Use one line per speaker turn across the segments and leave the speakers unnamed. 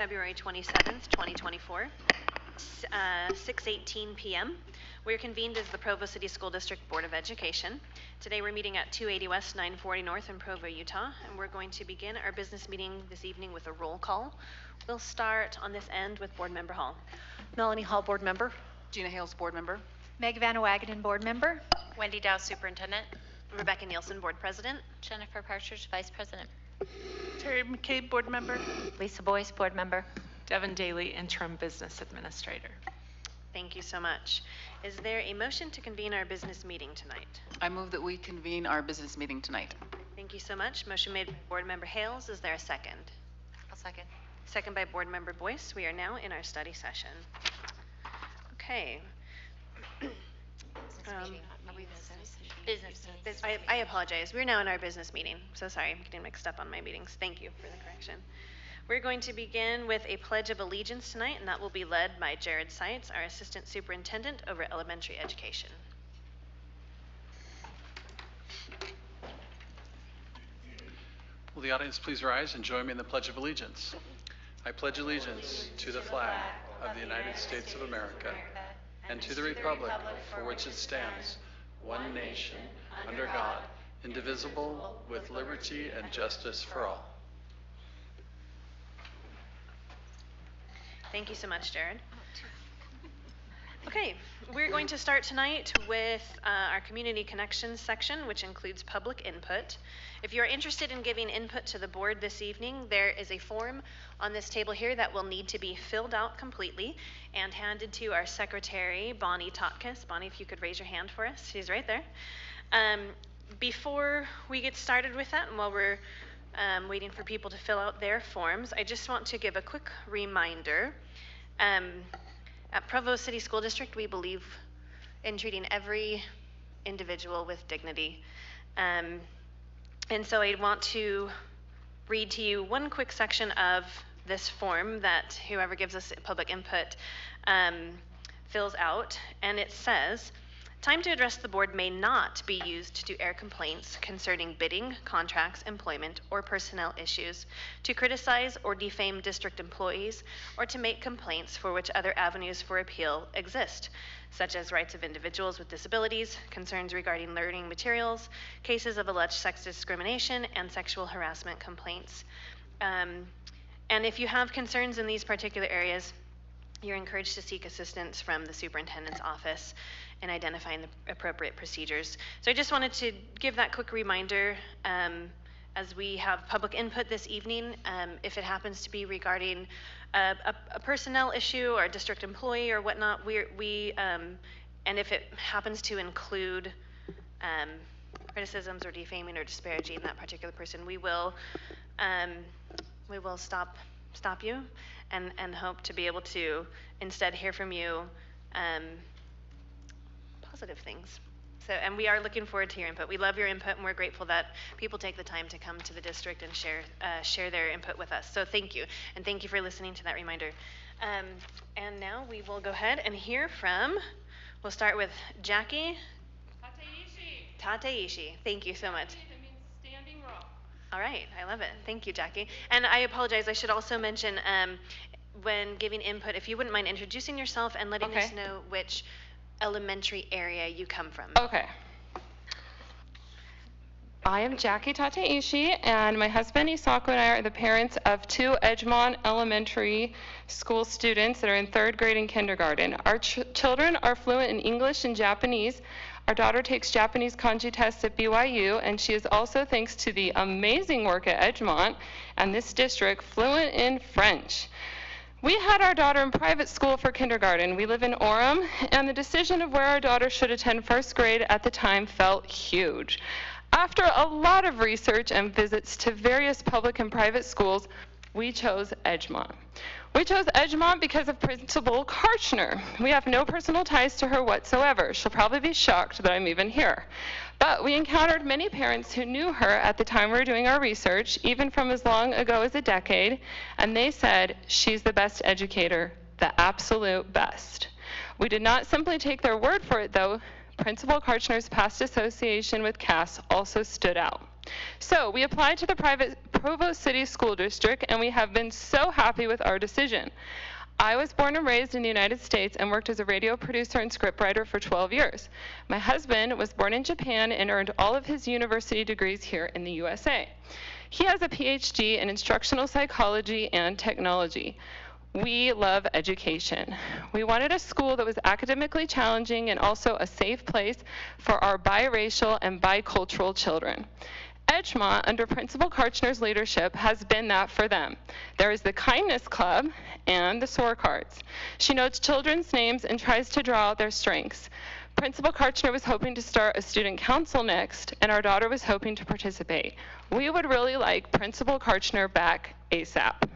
February 27th, 2024, 6:18 p.m. We're convened as the Provo City School District Board of Education. Today we're meeting at 280 West, 940 North in Provo, Utah, and we're going to begin our business meeting this evening with a roll call. We'll start on this end with Board Member Hall.
Melanie Hall, Board Member.
Gina Hales, Board Member.
Meg Van Wagenen, Board Member.
Wendy Dow, Superintendent.
Rebecca Nielsen, Board President.
Jennifer Partridge, Vice President.
Terry McCabe, Board Member.
Lisa Boyce, Board Member.
Devin Daly, Interim Business Administrator.
Thank you so much. Is there a motion to convene our business meeting tonight?
I move that we convene our business meeting tonight.
Thank you so much. Motion made by Board Member Hales. Is there a second?
I'll second.
Second by Board Member Boyce. We are now in our study session. Okay.
Business.
I apologize. We're now in our business meeting. So sorry, I'm getting mixed up on my meetings. Thank you for the correction. We're going to begin with a Pledge of Allegiance tonight, and that will be led by Jared Seitz, our Assistant Superintendent over Elementary Education.
Will the audience please rise and join me in the Pledge of Allegiance? I pledge allegiance to the flag of the United States of America and to the republic for which it stands, one nation, under God, indivisible, with liberty and justice for all.
Thank you so much, Jared. Okay, we're going to start tonight with our Community Connections section, which includes public input. If you're interested in giving input to the board this evening, there is a form on this table here that will need to be filled out completely and handed to our secretary, Bonnie Totkus. Bonnie, if you could raise your hand for us. She's right there. Before we get started with that, and while we're waiting for people to fill out their forms, I just want to give a quick reminder. At Provo City School District, we believe in treating every individual with dignity. And so I want to read to you one quick section of this form that whoever gives us public input fills out. And it says, time to address the board may not be used to air complaints concerning bidding, contracts, employment, or personnel issues, to criticize or defame district employees, or to make complaints for which other avenues for appeal exist, such as rights of individuals with disabilities, concerns regarding learning materials, cases of alleged sex discrimination, and sexual harassment complaints. And if you have concerns in these particular areas, you're encouraged to seek assistance from the superintendent's office in identifying the appropriate procedures. So I just wanted to give that quick reminder as we have public input this evening. If it happens to be regarding a personnel issue or a district employee or whatnot, and if it happens to include criticisms or defaming or disparaging that particular person, we will stop you and hope to be able to instead hear from you positive things. So, and we are looking forward to your input. We love your input, and we're grateful that people take the time to come to the district and share their input with us. So thank you, and thank you for listening to that reminder. And now we will go ahead and hear from, we'll start with Jackie Tateishi. Thank you so much.
It means standing rock.
All right, I love it. Thank you, Jackie. And I apologize, I should also mention when giving input, if you wouldn't mind introducing yourself and letting us know which elementary area you come from.
Okay. I am Jackie Tateishi, and my husband Isako and I are the parents of two Edgemont Elementary School students that are in 3rd grade and kindergarten. Our children are fluent in English and Japanese. Our daughter takes Japanese kanji tests at BYU, and she is also, thanks to the amazing work at Edgemont and this district, fluent in French. We had our daughter in private school for kindergarten. We live in Orem, and the decision of where our daughter should attend 1st grade at the time felt huge. After a lot of research and visits to various public and private schools, we chose Edgemont. We chose Edgemont because of Principal Karchner. We have no personal ties to her whatsoever. She'll probably be shocked that I'm even here. But we encountered many parents who knew her at the time we were doing our research, even from as long ago as a decade, and they said she's the best educator, the absolute best. We did not simply take their word for it, though. Principal Karchner's past association with Cass also stood out. So we applied to the private Provo City School District, and we have been so happy with our decision. I was born and raised in the United States and worked as a radio producer and scriptwriter for 12 years. My husband was born in Japan and earned all of his university degrees here in the USA. He has a PhD in instructional psychology and technology. We love education. We wanted a school that was academically challenging and also a safe place for our biracial and bicultural children. Edgemont, under Principal Karchner's leadership, has been that for them. There is the Kindness Club and the SOAR cards. She notes children's names and tries to draw out their strengths. Principal Karchner was hoping to start a student council next, and our daughter was hoping to participate. We would really like Principal Karchner back ASAP.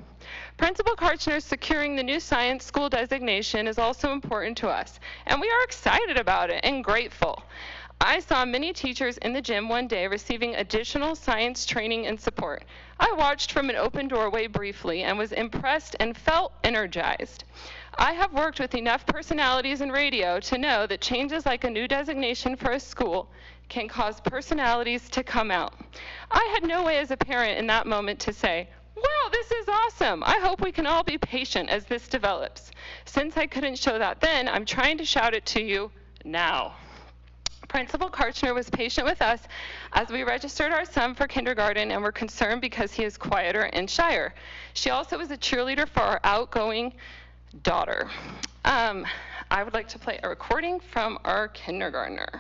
Principal Karchner securing the new science school designation is also important to us, and we are excited about it and grateful. I saw many teachers in the gym one day receiving additional science training and support. I watched from an open doorway briefly and was impressed and felt energized. I have worked with enough personalities in radio to know that changes like a new designation for a school can cause personalities to come out. I had no way as a parent in that moment to say, "Wow, this is awesome. I hope we can all be patient as this develops." Since I couldn't show that then, I'm trying to shout it to you now. Principal Karchner was patient with us as we registered our son for kindergarten and were concerned because he is quieter and shyer. She also was a cheerleader for our outgoing daughter. I would like to play a recording from our kindergartner.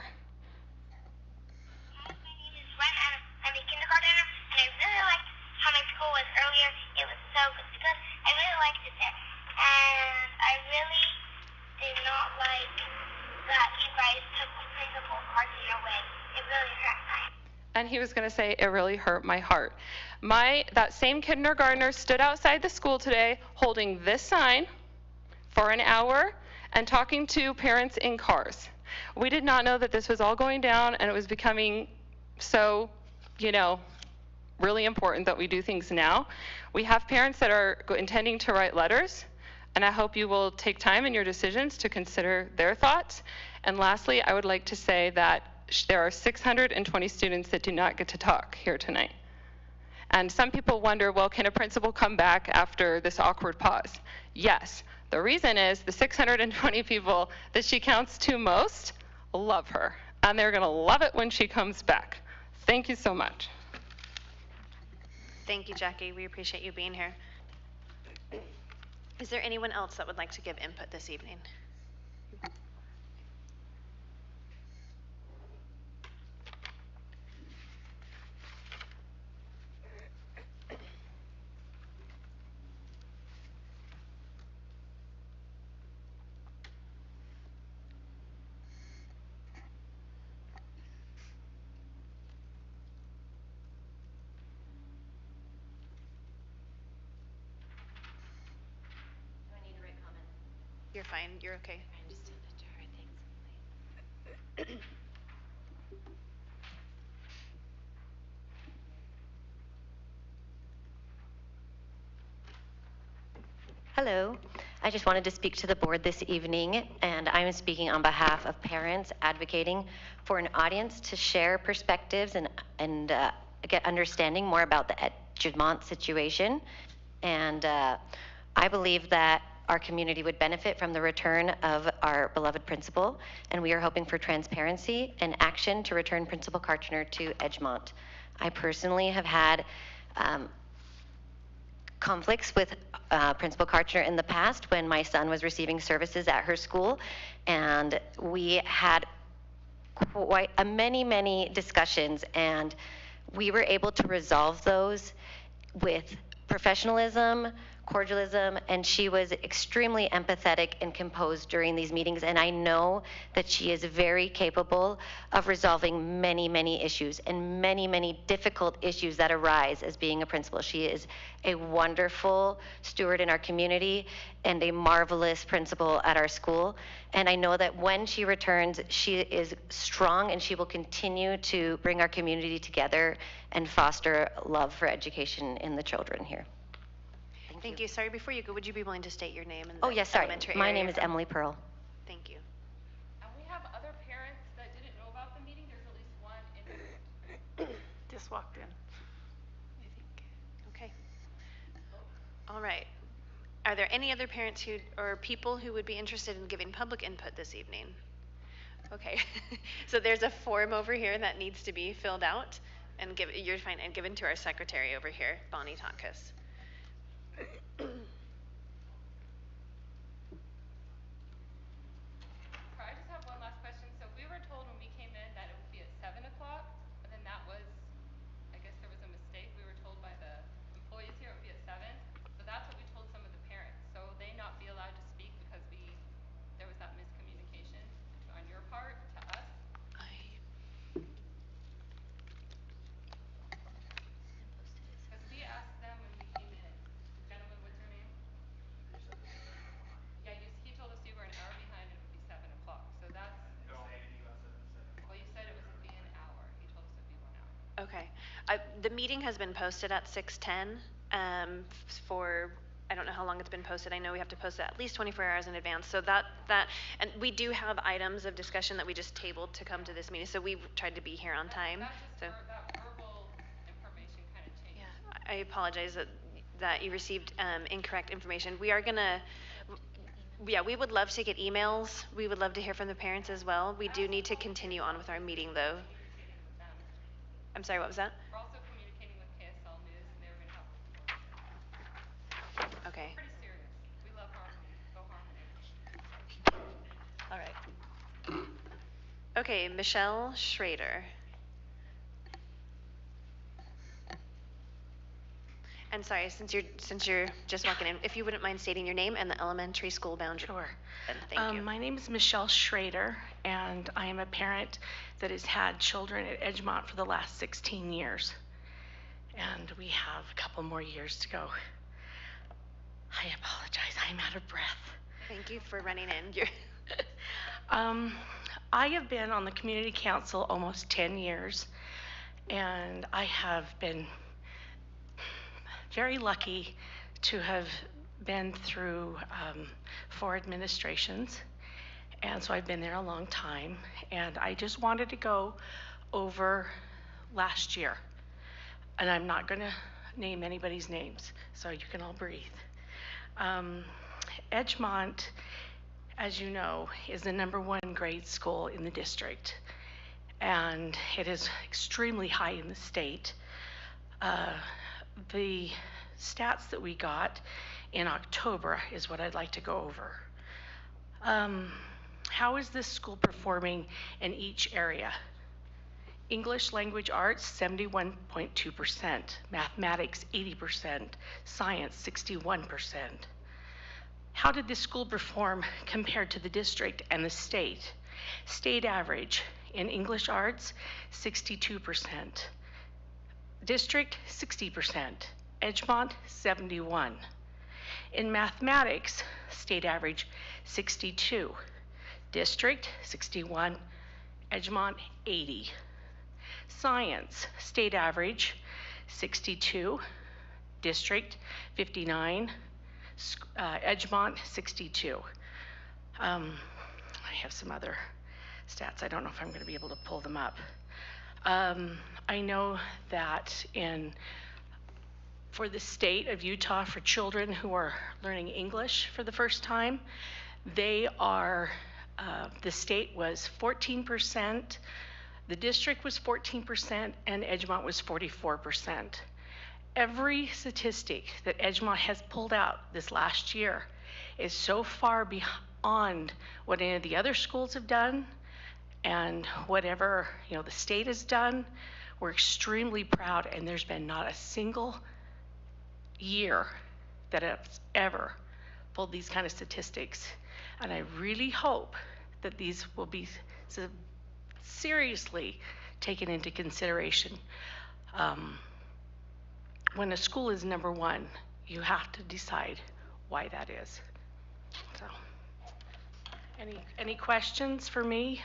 My name is Ren, and I'm a kindergartner, and I really liked how my school was earlier. It was so good. I really liked it there. And I really did not like that you guys took Principal Karchner away. It really hurt my heart.
And he was going to say, "It really hurt my heart." That same kindergartner stood outside the school today holding this sign for an hour and talking to parents in cars. We did not know that this was all going down, and it was becoming so, really important that we do things now. We have parents that are intending to write letters, and I hope you will take time in your decisions to consider their thoughts. And lastly, I would like to say that there are 620 students that do not get to talk here tonight. And some people wonder, well, can a principal come back after this awkward pause? Yes. The reason is the 620 people that she counts to most love her, and they're going to love it when she comes back. Thank you so much.
Thank you, Jackie. We appreciate you being here. Is there anyone else that would like to give input this evening? You're fine. You're okay.
Hello. I just wanted to speak to the board this evening, and I'm speaking on behalf of parents advocating for an audience to share perspectives and get understanding more about the Edgemont situation. And I believe that our community would benefit from the return of our beloved principal, and we are hoping for transparency and action to return Principal Karchner to Edgemont. I personally have had conflicts with Principal Karchner in the past when my son was receiving services at her school, and we had quite many discussions, and we were able to resolve those with professionalism, cordialism, and she was extremely empathetic and composed during these meetings, and I know that she is very capable of resolving many issues and many difficult issues that arise as being a principal. She is a wonderful steward in our community and a marvelous principal at our school, and I know that when she returns, she is strong and she will continue to bring our community together and foster love for education in the children here.
Thank you. Sorry, before you go, would you be willing to state your name and
Oh, yes, sorry.
elementary
My
area
name
you're
is
from?
Emily Pearl.
Thank you.
And we have other parents that didn't know about the meeting. There's at least one in.
This just walked in. I think.
Okay. All right. Are there any other parents who, or people who would be interested in giving public input this evening? Okay. So there's a form over here that needs to be filled out and you're fine, and given to our secretary over here, Bonnie Tonkus.
I just have one last question. So we were told when we came in that it would be at 7 o'clock, but then that was, I guess there was a mistake. We were told by the employees here it would be at 7. So that's what we told some of the parents. So will they not be allowed to speak because there was that miscommunication on your part to us? Because we asked them when we came in. Gentlemen, what's your name? Yeah, he told us you were an hour behind and it would be 7 o'clock. So that's. Well, you said it was be an hour. He told us it'd be 1 hour.
Okay. The meeting has been posted at 6:10 for, I don't know how long it's been posted. I know we have to post it at least 24 hours in advance. So and we do have items of discussion that we just tabled to come to this meeting. So we tried to be here on time. So
That verbal information kind of changed.
yeah, I apologize that you received incorrect information. We are gonna, yeah, we would love to get emails. We would love to hear from the parents as well. We do need to continue on with our meeting though.
Communicating with them.
I'm sorry, what was that?
We're also communicating with KSL News and they're going to have reports.
Okay.
Pretty serious. We love Harmony. Go Harmony.
All right. Okay, Michelle Schrader. And sorry, since you're just walking in, if you wouldn't mind stating your name and the elementary school boundary.
Sure.
Then thank you.
My name is Michelle Schrader, and I am a parent that has had children at Edgemont for the last 16 years. And we have a couple more years to go. I apologize, I'm out of breath.
Thank you for running in.
I have been on the community council almost 10 years, and I have been very lucky to have been through 4 administrations, and so I've been there a long time. And I just wanted to go over last year, and I'm not going to name anybody's names, so you can all breathe. Edgemont, as you know, is the #1 grade school in the district, and it is extremely high in the state. The stats that we got in October is what I'd like to go over. How is this school performing in each area? English language arts, 71.2%, mathematics, 80%, science, 61%. How did this school perform compared to the district and the state? State average in English arts, 62%. District, 60%. Edgemont, 71. In mathematics, state average, 62. District, 61. Edgemont, 80. Science, state average, 62. District, 59. Edgemont, 62. I have some other stats. I don't know if I'm going to be able to pull them up. I know that for the state of Utah, for children who are learning English for the first time, the state was 14%, the district was 14%, and Edgemont was 44%. Every statistic that Edgemont has pulled out this last year is so far beyond what any of the other schools have done and whatever the state has done. We're extremely proud, and there's been not a single year that has ever pulled these kind of statistics. And I really hope that these will be seriously taken into consideration. When a school is #1, you have to decide why that is. So, any questions for me?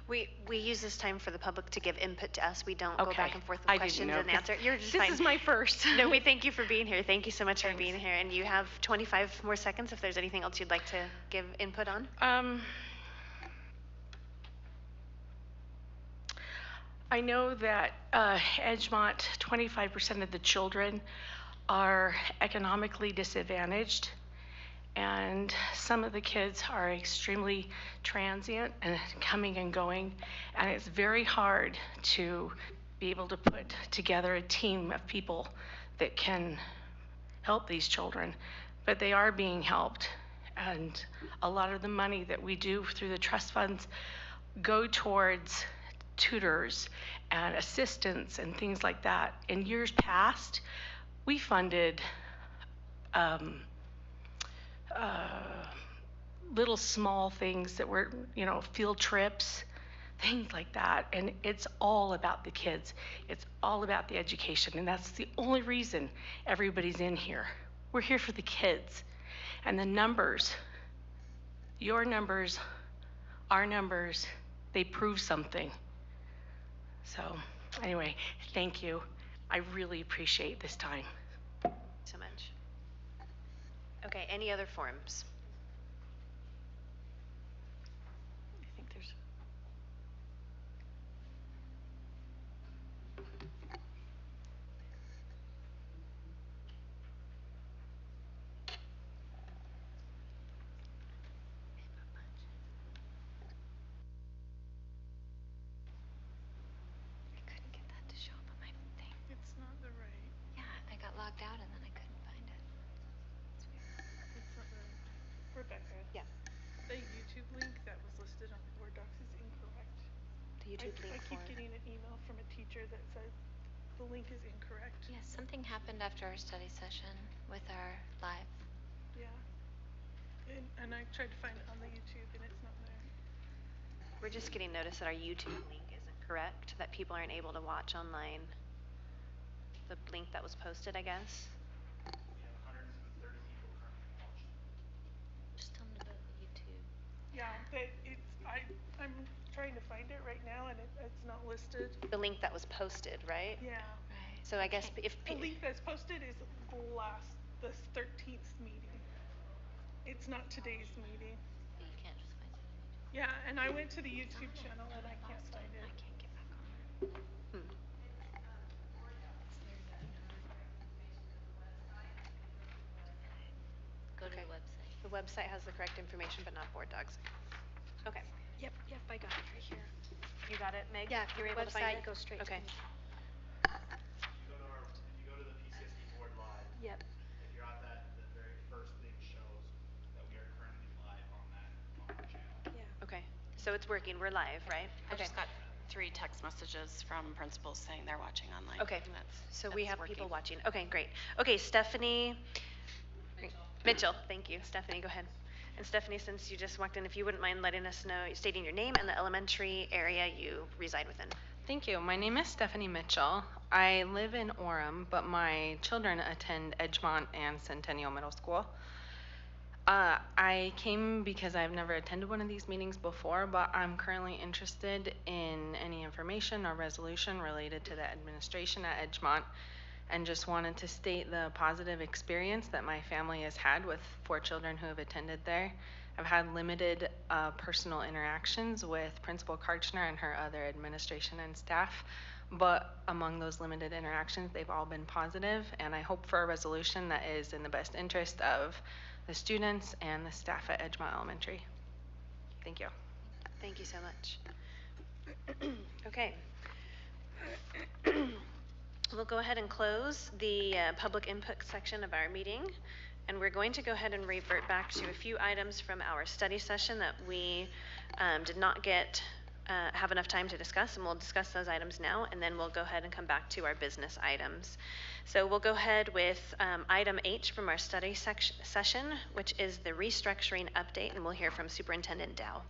We use this time for the public to give input to us. We don't go
Okay.
back and forth with
I didn't
questions
know,
and
'cause
answer. You're just
this
fine.
is my first.
No, we thank you for being here. Thank you so much for
Thanks.
being here. And you have 25 more seconds if there's anything else you'd like to give input on.
I know that Edgemont, 25% of the children are economically disadvantaged, and some of the kids are extremely transient and coming and going, and it's very hard to be able to put together a team of people that can help these children, but they are being helped. And a lot of the money that we do through the trust funds go towards tutors and assistants and things like that. In years past, we funded little small things that were, field trips, things like that. And it's all about the kids. It's all about the education. And that's the only reason everybody's in here. We're here for the kids. And the numbers, your numbers, our numbers, they prove something. So anyway, thank you. I really appreciate this time.
So much. Okay, any other forms? I think there's.
I couldn't get that to show up on my thing.
It's not the right.
Yeah, I got logged out and then I couldn't find it.
It's not the right. Rebecca.
Yeah.
The YouTube link that was listed on Board Docs is incorrect.
The YouTube link
I keep
for.
getting an email from a teacher that says the link is incorrect.
Yes, something happened after our study session with our live.
Yeah. And I tried to find it on the YouTube and it's not there.
We're just getting notice that our YouTube link isn't correct, that people aren't able to watch online. The link that was posted, I guess.
Just tell them to go to the YouTube.
Yeah, but I'm trying to find it right now and it's not listed.
The link that was posted, right?
Yeah.
Right.
So I guess if
The link that's posted is the 13th meeting. It's not today's meeting.
But you can't just find it on YouTube.
Yeah, and I went to the YouTube channel and I can't find it.
I can't get back on there. Go to
Okay.
the website.
The website has the correct information, but not Board Docs. Okay.
Yep, I got it right here.
You got it, Meg?
Yeah,
You were able to find it?
website, go straight to
Okay.
me.
If you go to the PCSD board live,
Yep.
if you're at that, the very first thing shows that we are currently live on our channel.
Yeah.
Okay. So it's working. We're live, right?
I
Okay.
just got 3 text messages from principals saying they're watching online.
Okay.
and
So we
that's
have
working.
people watching. Okay, great. Okay, Stephanie. Mitchell, thank you. Stephanie, go ahead. And Stephanie, since you just walked in, if you wouldn't mind letting us know, stating your name and the elementary area you reside within.
Thank you. My name is Stephanie Mitchell. I live in Orem, but my children attend Edgemont and Centennial Middle School. I came because I've never attended one of these meetings before, but I'm currently interested in any information or resolution related to the administration at Edgemont, and just wanted to state the positive experience that my family has had with 4 children who have attended there. I've had limited personal interactions with Principal Karchner and her other administration and staff, but among those limited interactions, they've all been positive, and I hope for a resolution that is in the best interest of the students and the staff at Edgemont Elementary. Thank you.
Thank you so much. Okay. We'll go ahead and close the public input section of our meeting, and we're going to go ahead and revert back to a few items from our study session that we did not have enough time to discuss, and we'll discuss those items now, and then we'll go ahead and come back to our business items. So we'll go ahead with item H from our study session, which is the restructuring update, and we'll hear from Superintendent Dow.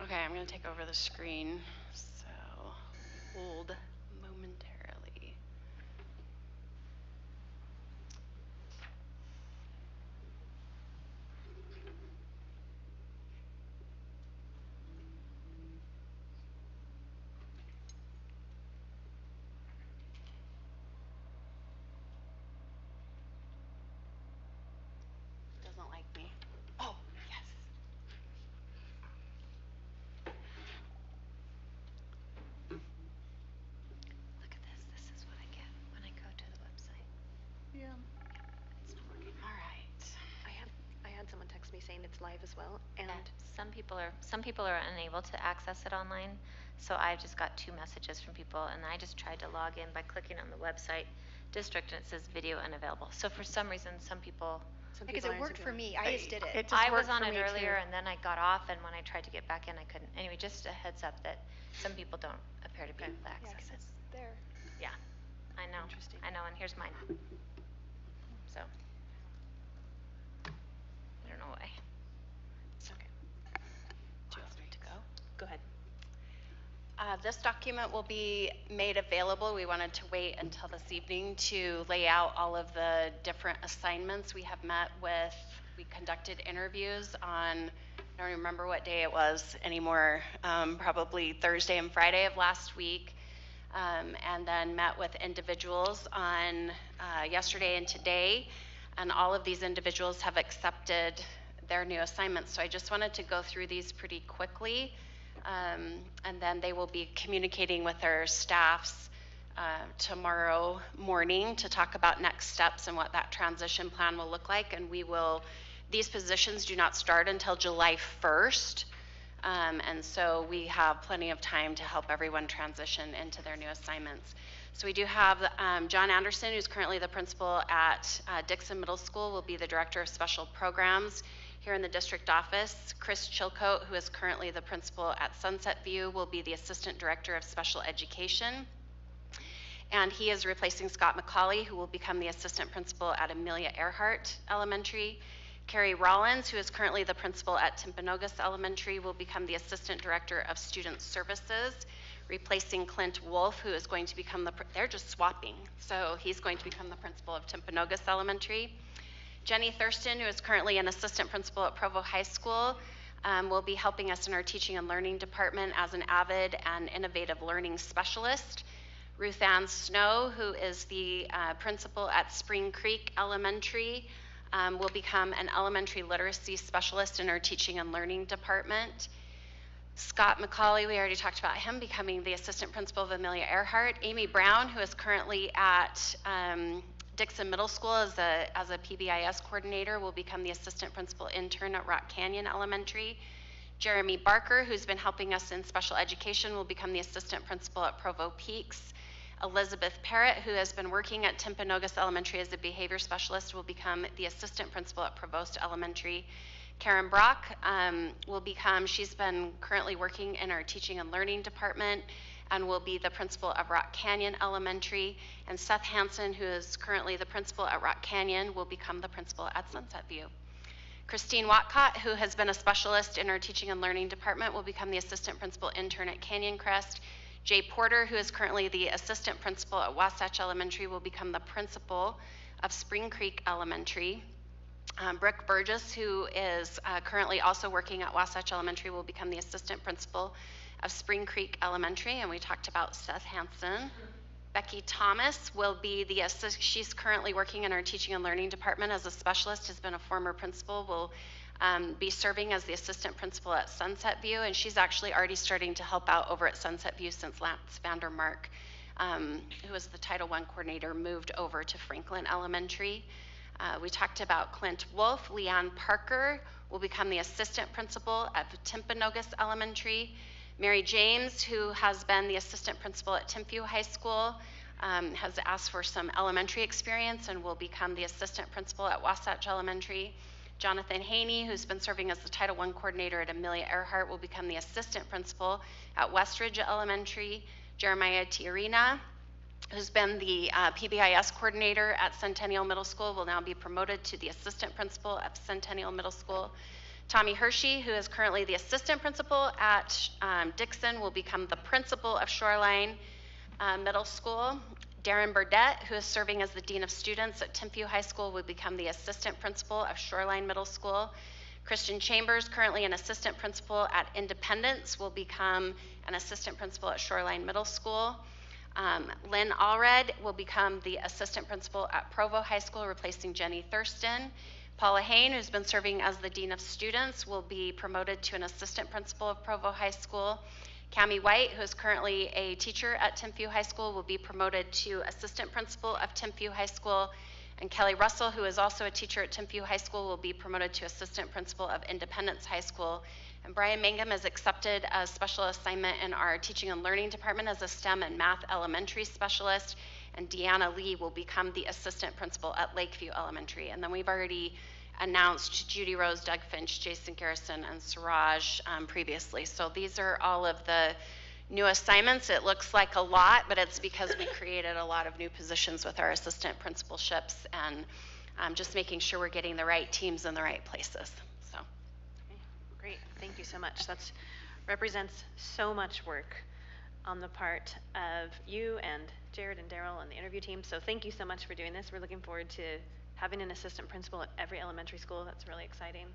Okay, I'm going to take over the screen, so hold momentarily.
Doesn't like me. Oh, yes. somebody saying it's live as well. And
Some people are unable to access it online, so I've just got 2 messages from people, and I just tried to log in by clicking on the website district, and it says video unavailable. So for some reason, some people.
Because it worked for me. I just did it.
I was on it earlier, and then I got off, and when I tried to get back in, I couldn't. Anyway, just a heads up that some people don't appear to be able to
Yeah,
access
'cause
it.
it's there.
Yeah, I know.
Interesting.
I know, and here's mine. So, I don't know why.
it's okay.
Do you want me to go?
Go ahead.
This document will be made available. We wanted to wait until this evening to lay out all of the different assignments. We conducted interviews on, I don't remember what day it was anymore, probably Thursday and Friday of last week, and then met with individuals on yesterday and today, and all of these individuals have accepted their new assignments. So I just wanted to go through these pretty quickly. And then they will be communicating with their staffs tomorrow morning to talk about next steps and what that transition plan will look like. And these positions do not start until July 1st. And so we have plenty of time to help everyone transition into their new assignments. So we do have John Anderson, who's currently the principal at Dixon Middle School, will be the director of special programs here in the district office. Chris Chilcote, who is currently the principal at Sunset View, will be the assistant director of special education. And he is replacing Scott McCauley, who will become the assistant principal at Amelia Earhart Elementary. Carrie Rollins, who is currently the principal at Timpanogos Elementary, will become the assistant director of student services, replacing Clint Wolf, who is going to become they're just swapping. So he's going to become the principal of Timpanogos Elementary. Jenny Thurston, who is currently an assistant principal at Provo High School, will be helping us in our teaching and learning department as an avid and innovative learning specialist. Ruth Ann Snow, who is the principal at Spring Creek Elementary, will become an elementary literacy specialist in our teaching and learning department. Scott McCauley, we already talked about him becoming the assistant principal of Amelia Earhart. Amy Brown, who is currently at Dixon Middle School as a PBIS coordinator, will become the assistant principal intern at Rock Canyon Elementary. Jeremy Barker, who's been helping us in special education, will become the assistant principal at Provo Peaks. Elizabeth Parrott, who has been working at Timpanogos Elementary as a behavior specialist, will become the assistant principal at Provost Elementary. Karen Brock she's been currently working in our teaching and learning department and will be the principal of Rock Canyon Elementary. And Seth Hansen, who is currently the principal at Rock Canyon, will become the principal at Sunset View. Christine Watcott, who has been a specialist in our teaching and learning department, will become the assistant principal intern at Canyon Crest. Jay Porter, who is currently the assistant principal at Wasatch Elementary, will become the principal of Spring Creek Elementary. Brooke Burgess, who is currently also working at Wasatch Elementary, will become the assistant principal of Spring Creek Elementary, and we talked about Seth Hansen. Becky Thomas will be she's currently working in our teaching and learning department as a specialist, has been a former principal, will be serving as the assistant principal at Sunset View, and she's actually already starting to help out over at Sunset View since Lance Vandermark, who is the Title I coordinator, moved over to Franklin Elementary. We talked about Clint Wolf. Leanne Parker will become the assistant principal at Timpanogos Elementary. Mary James, who has been the assistant principal at Timpview High School, has asked for some elementary experience and will become the assistant principal at Wasatch Elementary. Jonathan Haney, who's been serving as the Title I coordinator at Amelia Earhart, will become the assistant principal at Westridge Elementary. Jeremiah Tiarina, who's been the PBIS coordinator at Centennial Middle School, will now be promoted to the assistant principal at Centennial Middle School. Tommy Hershey, who is currently the assistant principal at Dixon, will become the principal of Shoreline Middle School. Darren Burdett, who is serving as the Dean of Students at Timpview High School, will become the assistant principal of Shoreline Middle School. Christian Chambers, currently an assistant principal at Independence, will become an assistant principal at Shoreline Middle School. Lynn Allred will become the assistant principal at Provo High School, replacing Jenny Thurston. Paula Hain, who's been serving as the Dean of Students, will be promoted to an assistant principal of Provo High School. Cami White, who is currently a teacher at Timpview High School, will be promoted to assistant principal of Timpview High School. And Kelly Russell, who is also a teacher at Timpview High School, will be promoted to assistant principal of Independence High School. And Brian Mangum is accepted as special assignment in our teaching and learning department as a STEM and math elementary specialist. And Deanna Lee will become the assistant principal at Lakeview Elementary. And then we've already announced Judy Rose, Doug Finch, Jason Garrison, and Siraj previously. So these are all of the new assignments. It looks like a lot, but it's because we created a lot of new positions with our assistant principalships and just making sure we're getting the right teams in the right places. So,
great, thank you so much. That represents so much work on the part of you and Jared and Daryl and the interview team. So thank you so much for doing this. We're looking forward to having an assistant principal at every elementary school. That's really exciting.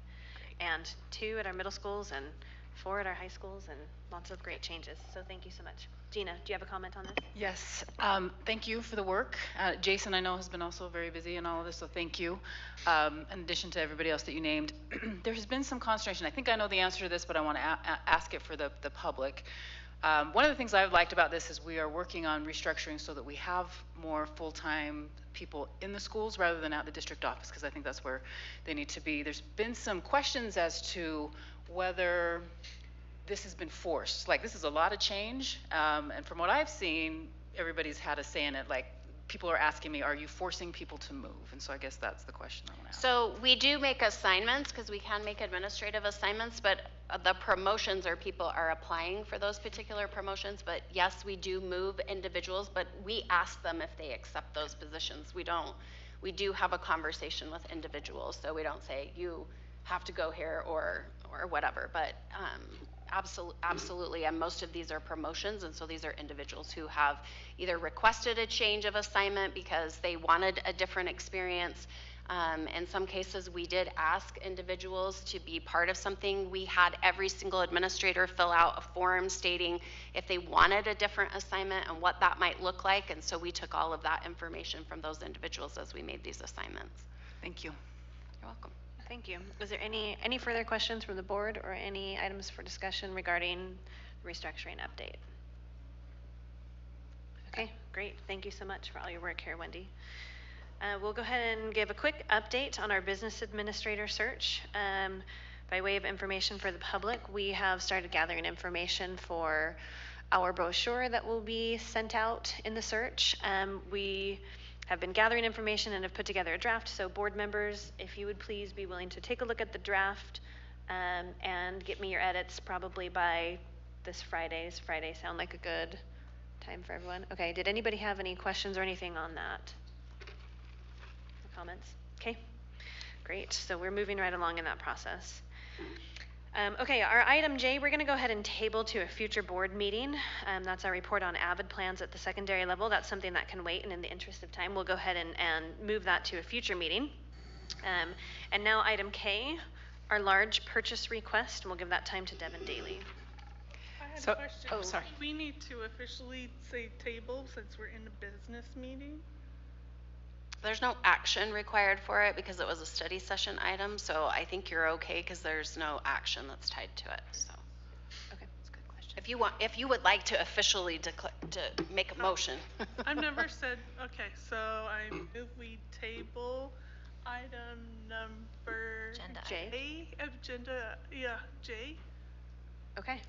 And 2 at our middle schools and 4 at our high schools, and lots of great changes. So thank you so much. Gina, do you have a comment on this?
Yes, thank you for the work. Jason, I know, has been also very busy in all of this, so thank you. In addition to everybody else that you named, there has been some consternation. I think I know the answer to this, but I want to ask it for the public. One of the things I've liked about this is we are working on restructuring so that we have more full-time people in the schools rather than at the district office, because I think that's where they need to be. There's been some questions as to whether this has been forced. Like, this is a lot of change, and from what I've seen, everybody's had a say in it. Like, people are asking me, are you forcing people to move? And so I guess that's the question I want to ask.
So we do make assignments because we can make administrative assignments, but the promotions are people are applying for those particular promotions. But yes, we do move individuals, but we ask them if they accept those positions. We do have a conversation with individuals, so we don't say you have to go here or whatever, but absolutely, and most of these are promotions, and so these are individuals who have either requested a change of assignment because they wanted a different experience. In some cases, we did ask individuals to be part of something. We had every single administrator fill out a form stating if they wanted a different assignment and what that might look like, and so we took all of that information from those individuals as we made these assignments.
Thank you.
You're welcome.
Thank you. Is there any further questions from the board or any items for discussion regarding the restructuring update? Okay, great. Thank you so much for all your work here, Wendy. We'll go ahead and give a quick update on our business administrator search. By way of information for the public, we have started gathering information for our brochure that will be sent out in the search. We have been gathering information and have put together a draft. So board members, if you would please be willing to take a look at the draft and get me your edits probably by this Friday. Does Friday sound like a good time for everyone? Okay, did anybody have any questions or anything on that? Comments? Okay, great. So we're moving right along in that process. Okay, our item J, we're going to go ahead and table to a future board meeting. That's our report on AVID plans at the secondary level. That's something that can wait, and in the interest of time, we'll go ahead and move that to a future meeting. And now item K, our large purchase request, and we'll give that time to Devin Daly.
I had
So-
a question.
oh, sorry.
We need to officially say table since we're in a business meeting.
There's no action required for it because it was a study session item, so I think you're okay because there's no action that's tied to it, so.
Okay, that's a good question.
If you would like to officially to make a motion.
I've never said, okay, so I move we table item number
Agenda
J, agenda, yeah, J.
Okay,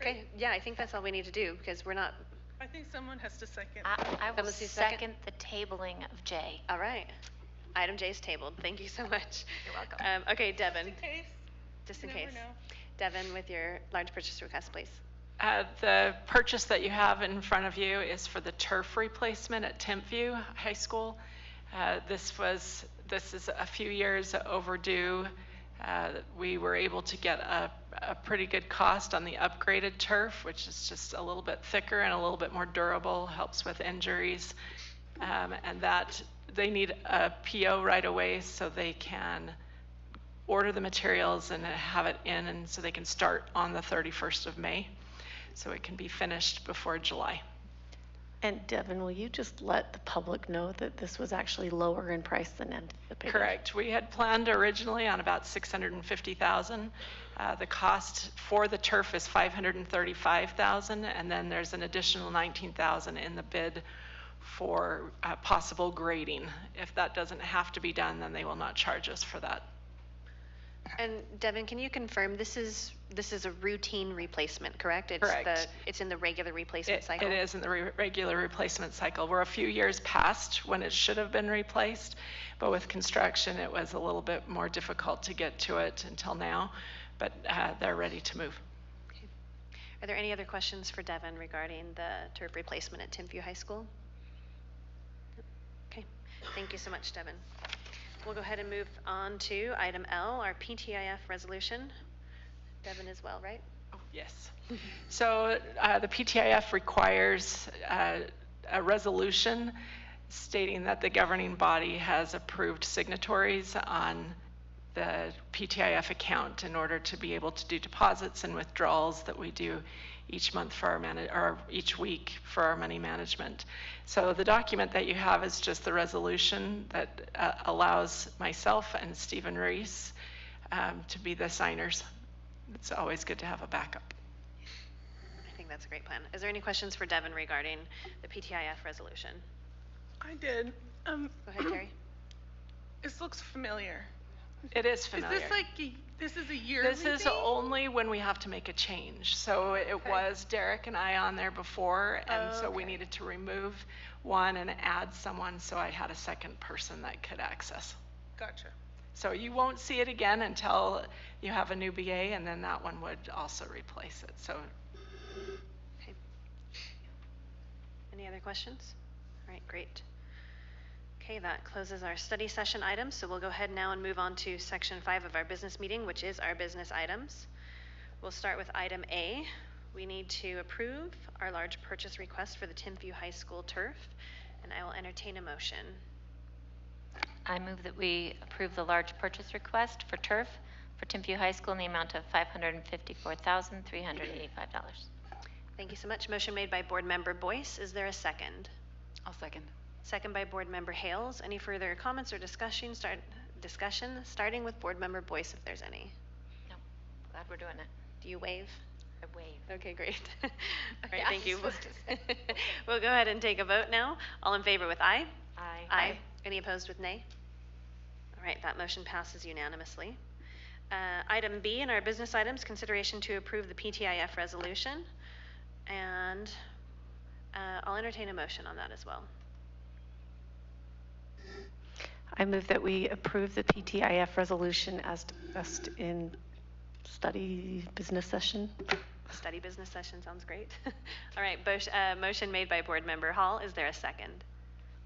okay, yeah, I think that's all we need to do because we're not,
I think someone has to second.
I will
Someone see second?
second the tabling of J.
all right. Item J is tabled. Thank you so much.
You're welcome.
Okay, Devin,
Just in case.
just in
You never
case.
know.
Devin, with your large purchase request, please.
The purchase that you have in front of you is for the turf replacement at Timpview High School. This is a few years overdue. We were able to get a pretty good cost on the upgraded turf, which is just a little bit thicker and a little bit more durable, helps with injuries. And that they need a PO right away so they can order the materials and have it in, and so they can start on the 31st of May. So it can be finished before July.
And Devin, will you just let the public know that this was actually lower in price than anticipated?
Correct. We had planned originally on about $650,000. The cost for the turf is $535,000, and then there's an additional $19,000 in the bid for possible grading. If that doesn't have to be done, then they will not charge us for that.
And Devin, can you confirm this is a routine replacement, correct?
Correct.
It's in the regular replacement cycle?
It is in the regular replacement cycle. We're a few years past when it should have been replaced, but with construction, it was a little bit more difficult to get to it until now, but they're ready to move.
Okay. Are there any other questions for Devin regarding the turf replacement at Timpview High School? Okay, thank you so much, Devin. We'll go ahead and move on to item L, our PTIF resolution. Devin as well, right?
Oh, yes. So the PTIF requires a resolution stating that the governing body has approved signatories on the PTIF account in order to be able to do deposits and withdrawals that we do each month for our or each week for our money management. So the document that you have is just the resolution that allows myself and Stephen Reese to be the signers. It's always good to have a backup.
I think that's a great plan. Is there any questions for Devin regarding the PTIF resolution?
I did.
Go ahead, Terry.
This looks familiar.
It is familiar.
Is this like this is a yearly
This is
thing?
only when we have to make a change. So it was Derek and I on there before, and so we needed to remove one and add someone, so I had a second person that could access.
Gotcha.
So you won't see it again until you have a new BA, and then that one would also replace it. So.
Okay. Any other questions? All right, great. Okay, that closes our study session items, so we'll go ahead now and move on to section 5 of our business meeting, which is our business items. We'll start with item A. We need to approve our large purchase request for the Timpview High School turf, and I will entertain a motion.
I move that we approve the large purchase request for turf for Timpview High School in the amount of $554,385.
Thank you so much. Motion made by Board Member Boyce. Is there a second?
I'll second.
Second by Board Member Hales. Any further comments or discussion? Starting with Board Member Boyce, if there's any.
No, glad we're doing it.
Do you wave?
I wave.
Okay, great. All right, thank you. We'll go ahead and take a vote now. All in favor with aye?
Aye.
Aye. Any opposed with nay? All right, that motion passes unanimously. Item B in our business items, consideration to approve the PTIF resolution. And I'll entertain a motion on that as well.
I move that we approve the PTIF resolution as discussed in study business session.
Study business session sounds great. All right, motion made by Board Member Hall. Is there a second?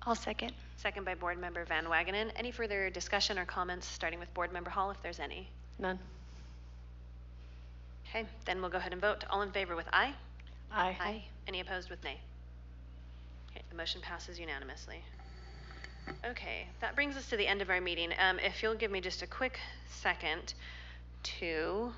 I'll second.
Second by Board Member Van Wagenen. Any further discussion or comments, starting with Board Member Hall, if there's any?
None.
Okay, then we'll go ahead and vote. All in favor with aye?
Aye.
Aye. Any opposed with nay? Okay, the motion passes unanimously. Okay, that brings us to the end of our meeting. If you'll give me just a quick second to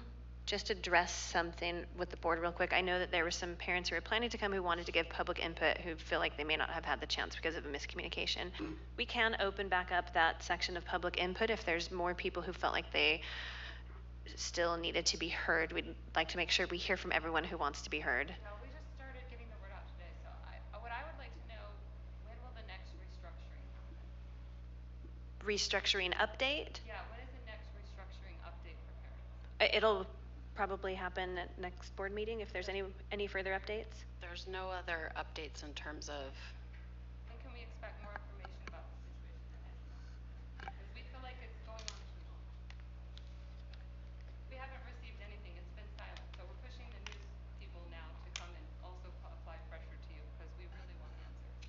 just address something with the board real quick. I know that there were some parents who were planning to come who wanted to give public input who feel like they may not have had the chance because of a miscommunication. We can open back up that section of public input if there's more people who felt like they still needed to be heard. We'd like to make sure we hear from everyone who wants to be heard.
No, we just started getting the word out today, so what I would like to know, when will the next restructuring happen?
Restructuring update?
Yeah, when is the next restructuring update for parents?
It'll probably happen at next board meeting if there's any further updates.
There's no other updates in terms of.
When can we expect more information about the situation in Edgemont? Because we feel like it's going on too long. We haven't received anything. It's been silent. So we're pushing the news people now to come and also apply pressure to you because we really want answers.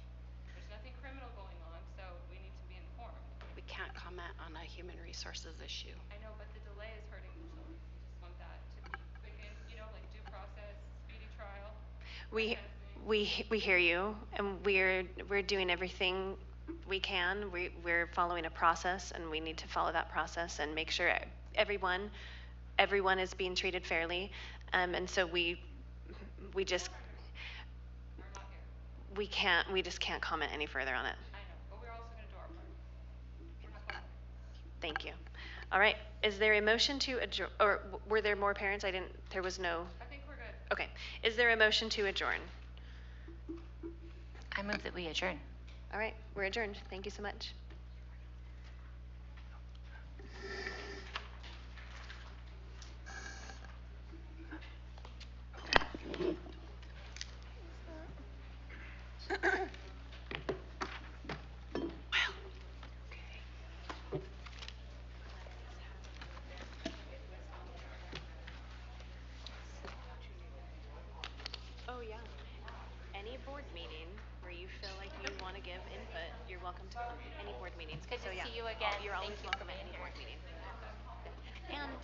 There's nothing criminal going on, so we need to be informed.
We can't comment on a human resources issue.
I know, but the delay is hurting the children. We just want that to be quickened, like due process, speedy trial.
We hear you, and we're doing everything we can. We're following a process, and we need to follow that process and make sure everyone is being treated fairly. And so we just can't comment any further on it.
I know, but we're also going to do our part. We're not going to.
Thank you. All right. Is there a motion to adjourn, or were there more parents? There was no.
I think we're good.
Okay. Is there a motion to adjourn?
I move that we adjourn.
All right, we're adjourned. Thank you so much. Oh, yeah. Any board meeting where you feel like you want to give input, you're welcome to come. Any board meetings.
Good
So,
to
yeah,
see you again.
You're always
Thank you for
welcome at
being
any
here.
board meeting. And